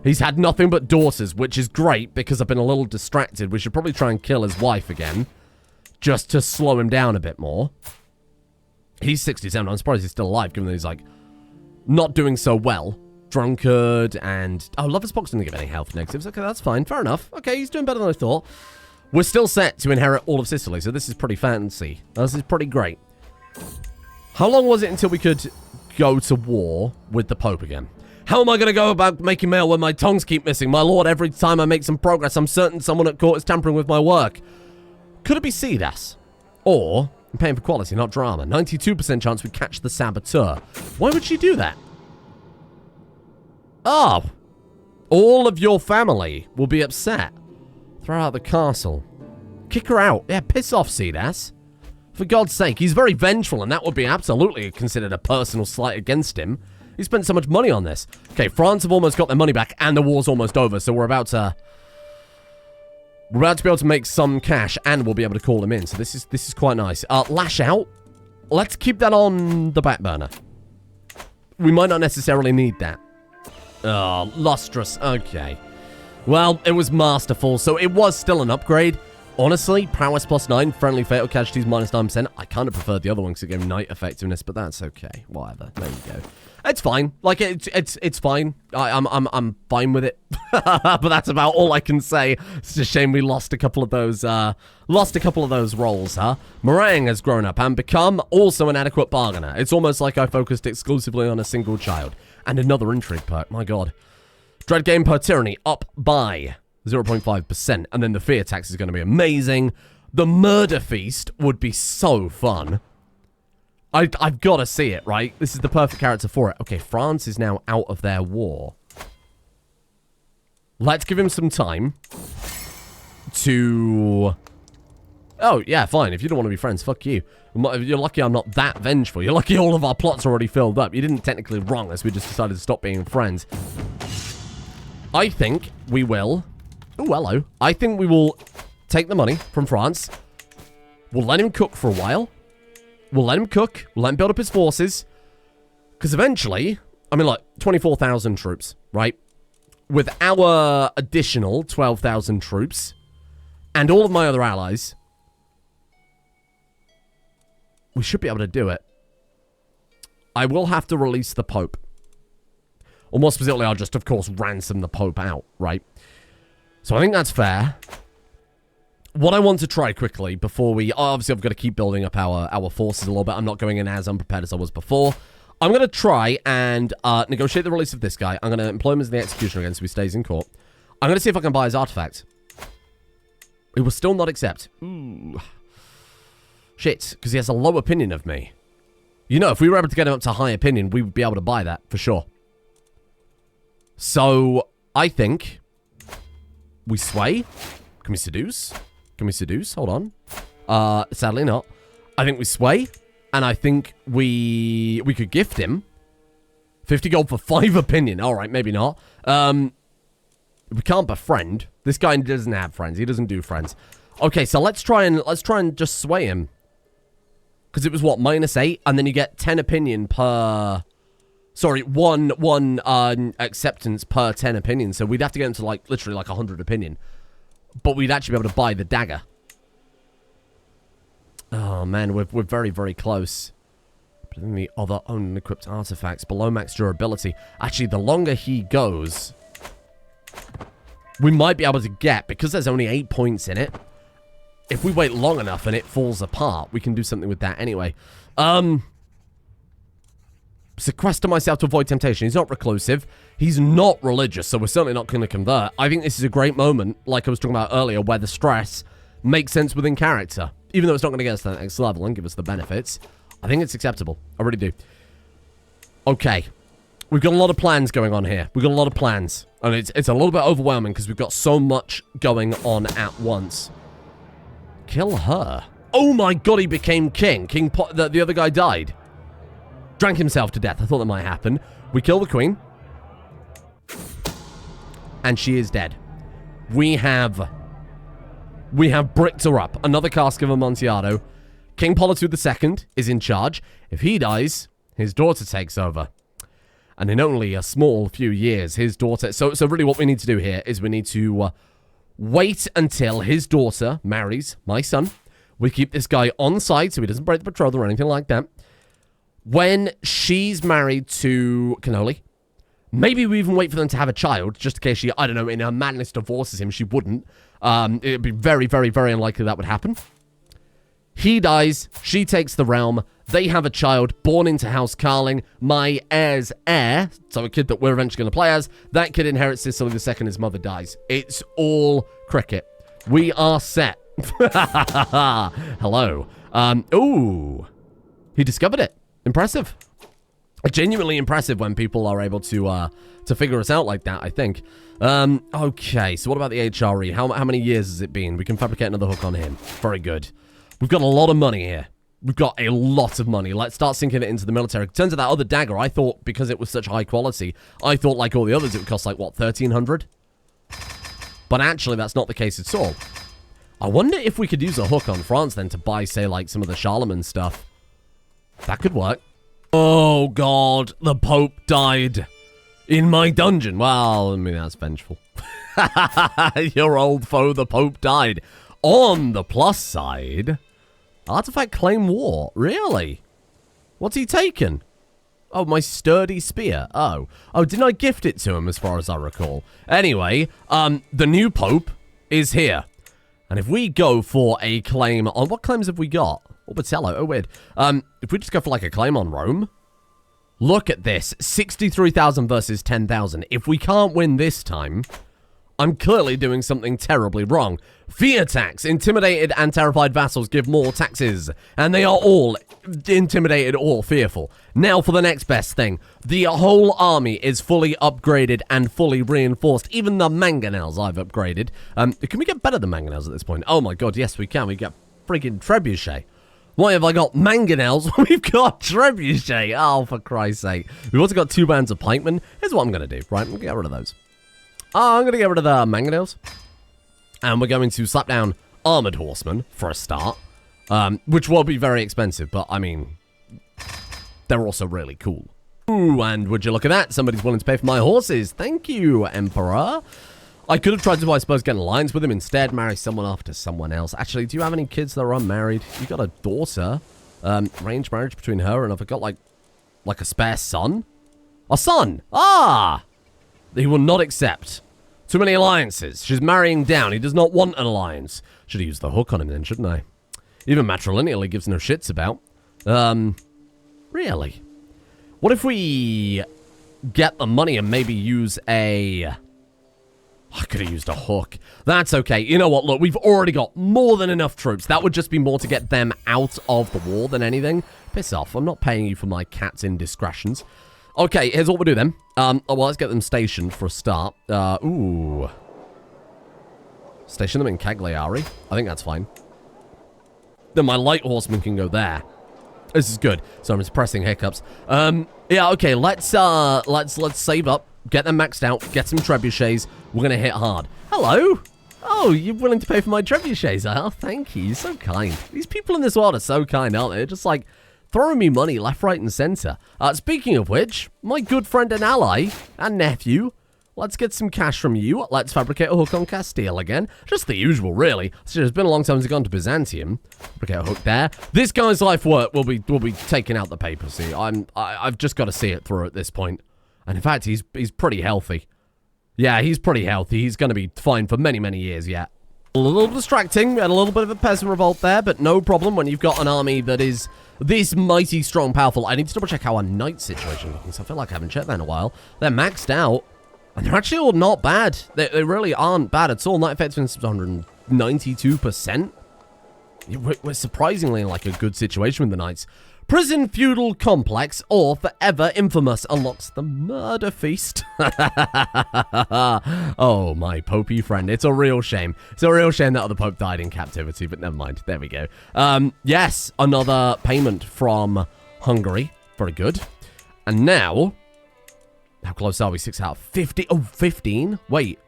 He's had nothing but daughters, which is great because I've been a little distracted. We should probably try and kill his wife again, just to slow him down a bit more. He's 67. I'm surprised he's still alive, given that he's, like, not doing so well. Drunkard and... Oh, Lover's Box didn't give any health negatives. Okay, that's fine. Fair enough. Okay, he's doing better than I thought. We're still set to inherit all of Sicily, so this is pretty fancy. This is pretty great. How long was it until we could go to war with the Pope again? How am I going to go about making mail when my tongues keep missing? My lord, every time I make some progress, I'm certain someone at court is tampering with my work. Could it be Cedas? Or, I'm paying for quality, not drama. 92% chance we catch the saboteur. Why would she do that? Oh. All of your family will be upset. Throw out the castle. Kick her out. Yeah, piss off, Cedas. For God's sake, he's very vengeful, and that would be absolutely considered a personal slight against him. He spent so much money on this. Okay, France have almost got their money back, and the war's almost over, so we're about to be able to make some cash, and we'll be able to call him in. So this is quite nice. Lash out. Let's keep that on the back burner. We might not necessarily need that. Oh, lustrous. Okay. Well, it was masterful, so it was still an upgrade. Honestly, prowess +9, friendly fatal casualties -9%. I kind of preferred the other one because it gave night effectiveness, but that's okay. Whatever. There you go. It's fine. Like it's fine. I'm fine with it. But that's about all I can say. It's a shame we lost a couple of those roles, huh? Meringue has grown up and become also an adequate bargainer. It's almost like I focused exclusively on a single child. And another intrigue perk. My God. Dread game per tyranny up by 0.5%. And then the fear tax is going to be amazing. The murder feast would be so fun. I've got to see it, right? This is the perfect character for it. Okay, France is now out of their war. Let's give him some time to... Oh, yeah, fine. If you don't want to be friends, fuck you. You're lucky I'm not that vengeful. You're lucky all of our plots are already filled up. You didn't technically wrong us. We just decided to stop being friends. I think we will... Oh, hello. I think we will take the money from France. We'll let him cook for a while. We'll let him cook. We'll let him build up his forces. Because eventually, I mean, like, 24,000 troops, right? With our additional 12,000 troops and all of my other allies, we should be able to do it. I will have to release the Pope. Or more specifically, I'll just, of course, ransom the Pope out, right? So I think that's fair. What I want to try quickly before we... Obviously, I've got to keep building up our forces a little bit. I'm not going in as unprepared as I was before. I'm going to try and negotiate the release of this guy. I'm going to employ him as the executioner again so he stays in court. I'm going to see if I can buy his artifact. He will still not accept. Ooh. Shit, because he has a low opinion of me. You know, if we were able to get him up to high opinion, we would be able to buy that, for sure. So, I think... we sway. Can we seduce? Can we seduce? Hold on. Sadly not. I think we sway. And I think we could gift him 50 gold for 5 opinion. All right, maybe not. We can't befriend. This guy doesn't have friends. He doesn't do friends. Okay, so let's try and just sway him. Because it was what, -8, and then you get 10 opinion per. Sorry, one acceptance per 10 opinion. So we'd have to get into like literally like 100 opinion, but we'd actually be able to buy the dagger. Oh man, we're very, very close. But then the other unequipped artifacts below max durability. Actually, the longer he goes, we might be able to get, because there's only 8 points in it. If we wait long enough and it falls apart, we can do something with that anyway. Sequester myself to avoid temptation. He's not reclusive. He's not religious, so we're certainly not going to convert. I think this is a great moment, like I was talking about earlier, where the stress makes sense within character. Even though it's not going to get us to the next level and give us the benefits, I think it's acceptable. I really do. Okay. We've got a lot of plans going on here. We've got a lot of plans. And it's a little bit overwhelming because we've got so much going on at once. Kill her. Oh my god, he became king. The other guy died. Drank himself to death. I thought that might happen. We kill the queen. And she is dead. We have bricked her up. Another cask of Amontillado. King Politude II is in charge. If he dies, his daughter takes over. And in only a small few years, his daughter... So really what we need to do here is we need to wait until his daughter marries my son. We keep this guy on side so he doesn't break the betrothal or anything like that. When she's married to Cannoli, maybe we even wait for them to have a child, just in case she, I don't know, in her madness divorces him. She wouldn't. It'd be very, very, very unlikely that would happen. He dies. She takes the realm. They have a child born into House Karling. My heir's heir, so a kid that we're eventually going to play as, that kid inherits Sicily the second his mother dies. It's all cricket. We are set. Hello. Ooh. He discovered it. Impressive. Genuinely impressive when people are able to figure us out like that, I think. Okay, so what about the HRE? How many years has it been? We can fabricate another hook on him. Very good. We've got a lot of money here. We've got a lot of money. Let's start sinking it into the military. Turns out that other dagger, I thought, because it was such high quality, I thought, like all the others, it would cost, like, what, 1,300? But actually, that's not the case at all. I wonder if we could use a hook on France, then, to buy, say, like, some of the Charlemagne stuff. That could work. Oh, God. The Pope died in my dungeon. Well, I mean, that's vengeful. Your old foe, the Pope, died. On the plus side, artifact claim war. Really? What's he taken? Oh, my sturdy spear. Oh, didn't I gift it to him as far as I recall? Anyway, the new Pope is here. And if we go for a claim on... What claims have we got? Orbitello. Oh, weird. If we just go for, like, a claim on Rome... Look at this. 63,000 versus 10,000. If we can't win this time... I'm clearly doing something terribly wrong. Fear tax. Intimidated and terrified vassals give more taxes. And they are all intimidated or fearful. Now for the next best thing. The whole army is fully upgraded and fully reinforced. Even the mangonels I've upgraded. Can we get better than mangonels at this point? Oh my god, yes we can. We get freaking trebuchet. Why have I got mangonels? We've got trebuchet. Oh, for Christ's sake. We've also got 2 bands of pikemen. Here's what I'm going to do. Right, I'm going to get rid of those. I'm going to get rid of the mangonels. And we're going to slap down armored horsemen for a start. Which will be very expensive, but I mean, they're also really cool. Ooh, and would you look at that? Somebody's willing to pay for my horses. Thank you, Emperor. I could have tried to, I suppose, get an alliance with him instead. Marry someone off to someone else. Actually, do you have any kids that are unmarried? You got a daughter. Arranged marriage between her and I've got like a spare son. A son! Ah! He will not accept. Too many alliances. She's marrying down. He does not want an alliance. Should have used the hook on him then, shouldn't I? Even matrilineal he gives no shits about. Really? What if we get the money and maybe use a... I could have used a hook. That's okay. You know what? Look, we've already got more than enough troops. That would just be more to get them out of the war than anything. Piss off. I'm not paying you for my cat's indiscretions. Okay, here's what we'll do then. Well, let's get them stationed for a start. Ooh. Station them in Cagliari. I think that's fine. Then my light horseman can go there. This is good. So I'm suppressing hiccups. Yeah, okay, let's save up, get them maxed out, get some trebuchets. We're gonna hit hard. Hello. Oh, you're willing to pay for my trebuchets? Oh, thank you. You're so kind. These people in this world are so kind, aren't they? They're just like throwing me money left, right, and center. Speaking of which, my good friend and ally and nephew, let's get some cash from you. Let's fabricate a hook on Castile again. Just the usual, really. So it's been a long time since I've gone to Byzantium. Fabricate a hook there. This guy's life work will be taking out the papacy. I've just got to see it through at this point. And in fact, he's pretty healthy. Yeah, he's pretty healthy. He's going to be fine for many, many years yet. A little distracting. We had a little bit of a peasant revolt there, but no problem when you've got an army that is this mighty, strong, powerful. I need to double check how our knight situation is looking, so I feel like I haven't checked that in a while. They're maxed out. And they're actually all not bad. They really aren't bad at all. Knight effectiveness is 192%. We're surprisingly in like a good situation with the knights. Prison feudal complex or forever infamous unlocks the murder feast. Oh, my popey friend. It's a real shame. It's a real shame that other pope died in captivity, but never mind. There we go. Yes, another payment from Hungary. Very good. And now... How close are we? 6 out of 50. Oh, 15? Wait.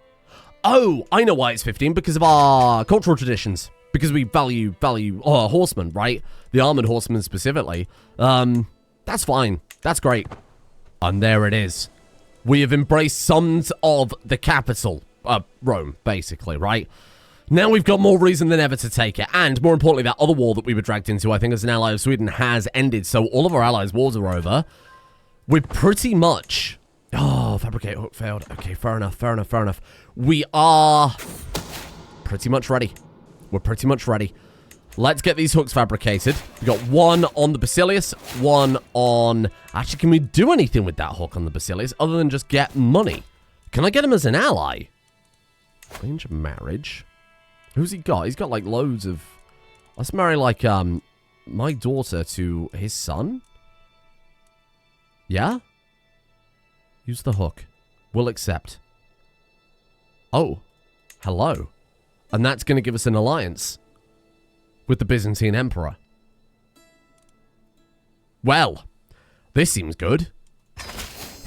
Oh, I know why it's 15. Because of our cultural traditions. Because we value horsemen, right? The armored horsemen specifically. That's fine. That's great. And there it is. We have embraced sons of the capital. Rome, basically, right? Now we've got more reason than ever to take it. And more importantly, that other war that we were dragged into, I think as an ally of Sweden, has ended. So all of our allies' wars are over. We're pretty much... Oh, fabricate hook failed. Okay, fair enough. We are pretty much ready. We're pretty much ready. Let's get these hooks fabricated. We got one on the Basilius, one on... Actually, can we do anything with that hook on the Basilius other than just get money? Can I get him as an ally? Range of marriage. Who's he got? He's got like loads of... Let's marry like my daughter to his son. Yeah? Use the hook. We'll accept. Oh. Hello. And that's going to give us an alliance with the Byzantine Emperor. Well, this seems good.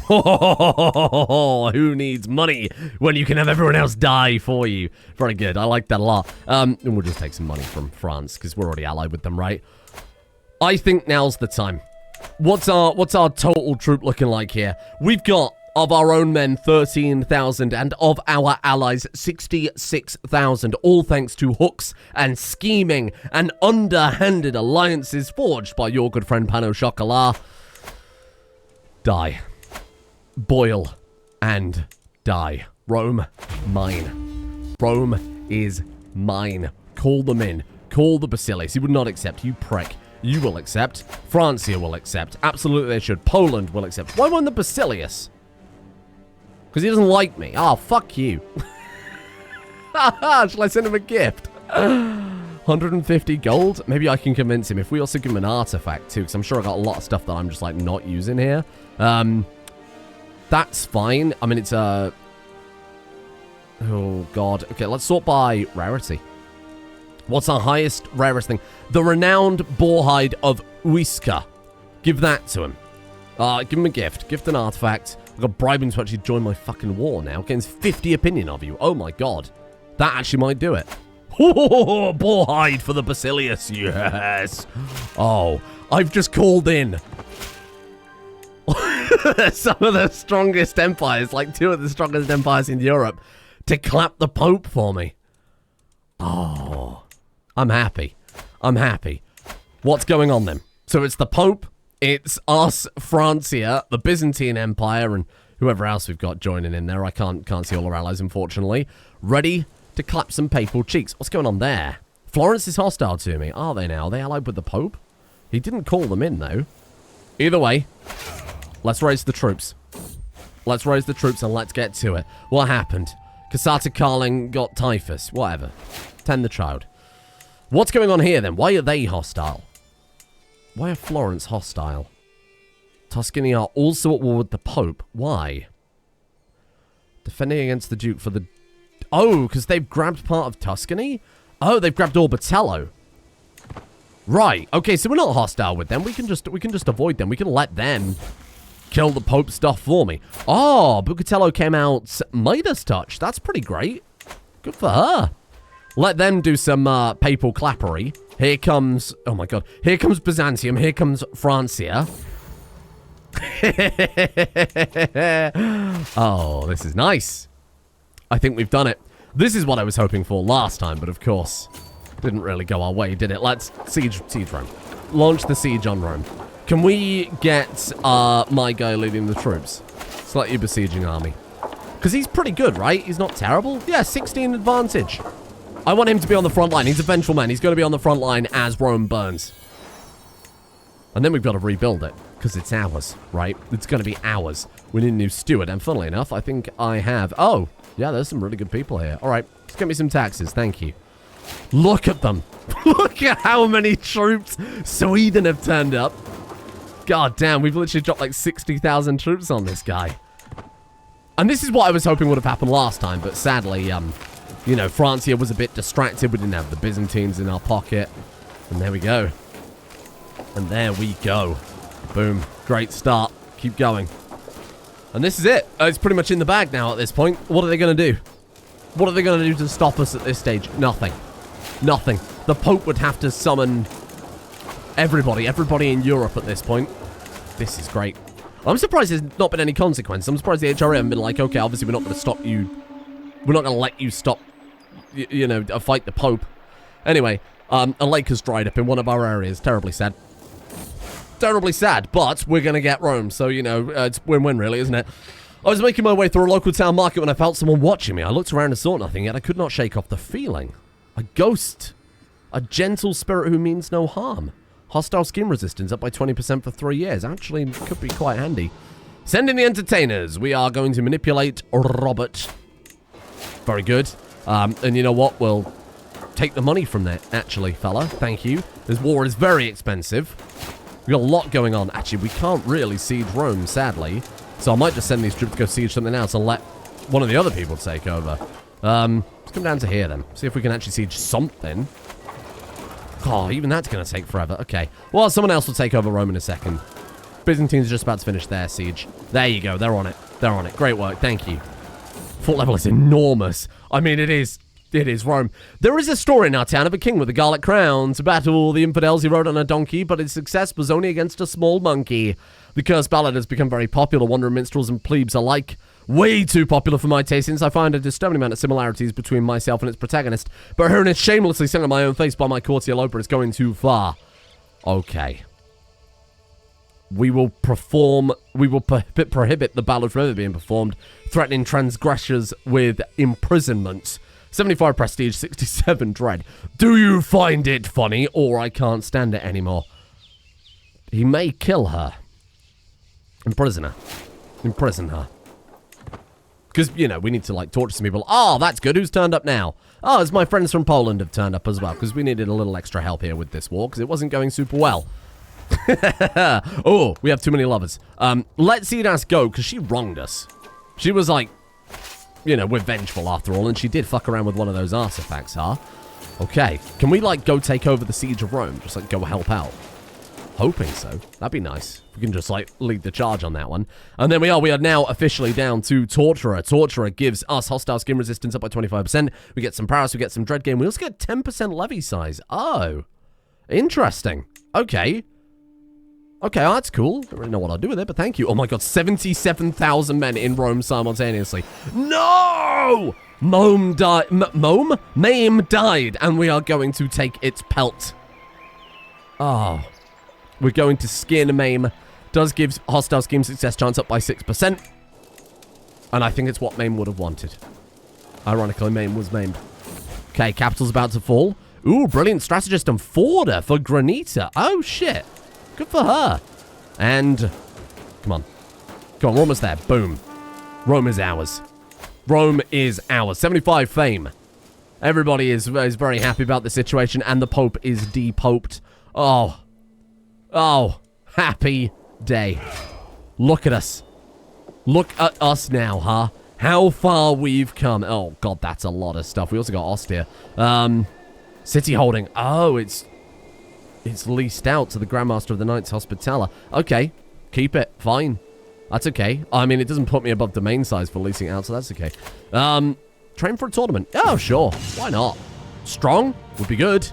Who needs money when you can have everyone else die for you? Very good. I like that a lot. And we'll just take some money from France because we're already allied with them, right? I think now's the time. What's our total troop looking like here? We've got, of our own men, 13,000, and of our allies, 66,000, all thanks to hooks and scheming and underhanded alliances forged by your good friend Pan au Chocolat. Die. Boil and die. Rome, mine. Rome is mine. Call them in. Call the Basilius. He would not accept, you prick. You will accept. Francia will accept. Absolutely they should. Poland will accept. Why won't the Basilius? Because he doesn't like me. Oh, fuck you. Shall I send him a gift? 150 gold? Maybe I can convince him. If we also give him an artifact too, because I'm sure I got a lot of stuff that I'm just like not using here. That's fine. I mean, it's a... Oh, God. Okay, let's sort by rarity. What's our highest, rarest thing? The renowned boarhide of Uiska. Give that to him. Give him a gift. Gift an artifact. I've got bribing to actually join my fucking war now. Getting 50 opinion of you. Oh my god. That actually might do it. Oh, boarhide for the Basilius. Yes. Oh, I've just called in some of the strongest empires, like 2 of the strongest empires in Europe, to clap the Pope for me. Oh, I'm happy. I'm happy. What's going on then? So it's the Pope, it's us, Francia, the Byzantine Empire, and whoever else we've got joining in there. I can't see all our allies, unfortunately. Ready to clap some papal cheeks. What's going on there? Florence is hostile to me. Are they now? Are they allied with the Pope? He didn't call them in, though. Either way, let's raise the troops. Let's raise the troops and let's get to it. What happened? Baguette Karling got typhus. Whatever. Tend the child. What's going on here, then? Why are they hostile? Why are Florence hostile? Tuscany are also at war with the Pope. Why? Defending against the Duke for the... Oh, because they've grabbed part of Tuscany? Oh, they've grabbed Orbitello. Right. Okay, so we're not hostile with them. We can just avoid them. We can let them kill the Pope stuff for me. Oh, Bucatello came out Midas touch. That's pretty great. Good for her. Let them do some papal clappery. Here comes... Oh, my God. Here comes Byzantium. Here comes Francia. Oh, this is nice. I think we've done it. This is what I was hoping for last time, but of course, didn't really go our way, did it? Let's siege Rome. Launch the siege on Rome. Can we get my guy leading the troops? Slightly besieging army. Because he's pretty good, right? He's not terrible. Yeah, 16 advantage. I want him to be on the front line. He's a vengeful man. He's going to be on the front line as Rome burns. And then we've got to rebuild it. Because it's ours, right? It's going to be ours. We need a new steward. And funnily enough, I think I have... Oh, yeah, there's some really good people here. All right, let's get me some taxes. Thank you. Look at them. Look at how many troops Sweden have turned up. God damn, we've literally dropped like 60,000 troops on this guy. And this is what I was hoping would have happened last time. But sadly, you know, Francia was a bit distracted. We didn't have the Byzantines in our pocket. And there we go. And there we go. Boom. Great start. Keep going. And this is it. It's pretty much in the bag now at this point. What are they going to do? What are they going to do to stop us at this stage? Nothing. Nothing. The Pope would have to summon everybody in Europe at this point. This is great. I'm surprised there's not been any consequence. I'm surprised the HRA haven't been like, okay, obviously we're not going to stop you. We're not going to let you stop, you know, fight the Pope. Anyway, a lake has dried up in one of our areas. Terribly sad. Terribly sad, but we're going to get Rome. So, you know, it's win-win really, isn't it? I was making my way through a local town market when I felt someone watching me. I looked around and saw nothing, yet I could not shake off the feeling. A ghost. A gentle spirit who means no harm. Hostile skin resistance up by 20% for 3 years. Actually, could be quite handy. Send in the entertainers. We are going to manipulate Robert. Very good. And you know what? We'll take the money from that, actually, fella. Thank you. This war is very expensive. We've got a lot going on. Actually, we can't really siege Rome, sadly. So I might just send these troops to go siege something else and let one of the other people take over. Let's come down to here, then. See if we can actually siege something. Oh, even that's going to take forever. Okay. Well, someone else will take over Rome in a second. Byzantines are just about to finish their siege. There you go. They're on it. They're on it. Great work. Thank you. Fort level is enormous. I mean, it is. It is Rome. There is a story in our town of a king with a garlic crown. To battle the infidels he rode on a donkey, but his success was only against a small monkey. The cursed ballad has become very popular. Wandering minstrels and plebes alike. Way too popular for my taste, since I find a disturbing amount of similarities between myself and its protagonist. But hearing it shamelessly sung on my own face by my courtier Loper is going too far. Okay. We will prohibit the ballad from ever being performed, threatening transgressors with imprisonment. 75 prestige, 67 dread. Do you find it funny, or I can't stand it anymore? He may kill her. Imprison her. Imprison her. Because, you know, we need to, like, torture some people. Oh, that's good. Who's turned up now? Oh, it's my friends from Poland have turned up as well, because we needed a little extra help here with this war, because it wasn't going super well. Oh, we have too many lovers. Let Sidas go, because she wronged us. She was like, you know, we're vengeful after all, and she did fuck around with one of those artifacts, huh? Okay. Can we, like, go take over the siege of Rome? Just, like, go help out? Hoping so. That'd be nice. We can just, like, lead the charge on that one. And then we are now officially down to Torturer. Torturer gives us hostile skin resistance up by 25%. We get some prowess, we get some dread gain. We also get 10% levy size. Oh. Interesting. Okay. Okay, oh, that's cool. Don't really know what I'll do with it, but thank you. Oh my god, 77,000 men in Rome simultaneously. No! Mame died, and we are going to take its pelt. Oh. We're going to skin Mame. Does give hostile scheme success chance up by 6%. And I think it's what Mame would have wanted. Ironically, Mame was maimed. Okay, capital's about to fall. Ooh, brilliant strategist and forwarder for Granita. Oh, shit. Good for her. And, come on. Come on, we're almost there. Boom. Rome is ours. Rome is ours. 75 fame. Everybody is very happy about the situation, and the Pope is depoped. Oh. Oh, happy day. Look at us. Look at us now, huh? how far we've come. Oh, God, that's a lot of stuff. We also got Ostia. City holding. Oh, it's leased out to the Grandmaster of the Knights Hospitaller. Okay, keep it. Fine. That's okay. I mean, it doesn't put me above domain size for leasing out, so that's okay. Train for a tournament. Oh, sure. Why not? Strong would be good.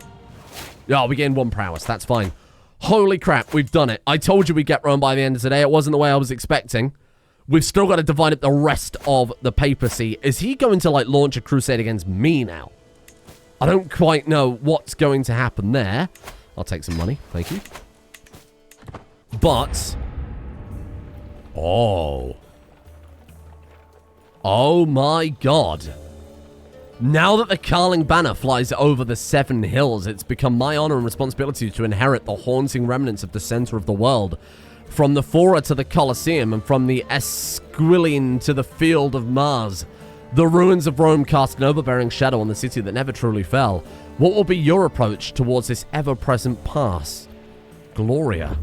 Yeah, we gained 1 prowess. That's fine. Holy crap, we've done it. I told you we'd get Rome by the end of today. It wasn't the way I was expecting. We've still got to divide up the rest of the papacy. Is he going to, like, launch a crusade against me now? I don't quite know what's going to happen there. I'll take some money. Thank you. But... oh. Oh my god. Now that the Karling banner flies over the 7 hills, it's become my honor and responsibility to inherit the haunting remnants of the center of the world. From the Fora to the Colosseum, and from the Esquiline to the Field of Mars. The ruins of Rome cast an overbearing shadow on the city that never truly fell. What will be your approach towards this ever-present past? Gloria.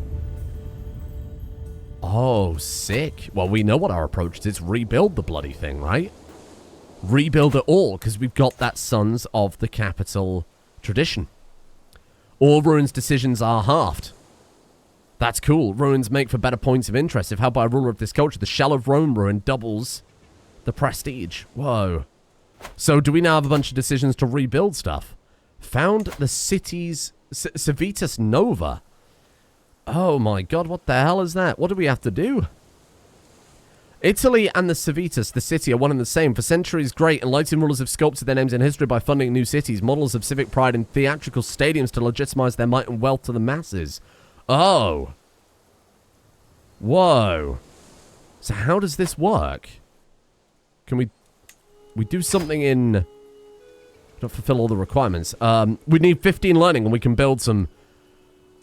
Oh, sick. Well, we know what our approach is. Rebuild the bloody thing, right? Rebuild it all, because we've got that Sons of the Capital tradition. All ruins decisions are halved. That's cool. Ruins make for better points of interest. If held by a ruler of this culture, the Shell of Rome ruin doubles the prestige. Whoa. So do we now have a bunch of decisions to rebuild stuff? Found the city's Civitas Nova. Oh my god, what the hell is that? What do we have to do? Italy and the Civitas, the city, are one and the same. For centuries, great enlightened rulers have sculpted their names in history by funding new cities, models of civic pride, and theatrical stadiums to legitimize their might and wealth to the masses. Oh. Whoa. So how does this work? Can we do something in... don't fulfill all the requirements. We need 15 learning and we can build some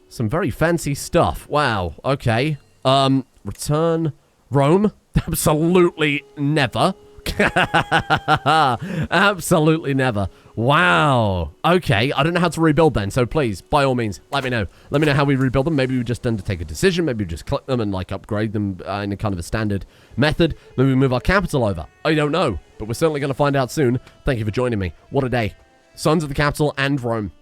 very fancy stuff. Wow. Okay. Return Rome. Absolutely never. Absolutely never. Wow. Okay, I don't know how to rebuild then, so please, by all means, let me know. Let me know how we rebuild them. Maybe we just undertake a decision. Maybe we just click them and, like, upgrade them in a kind of a standard method. Maybe we move our capital over. I don't know, but we're certainly going to find out soon. Thank you for joining me. What a day. Sons of the Capital and Rome.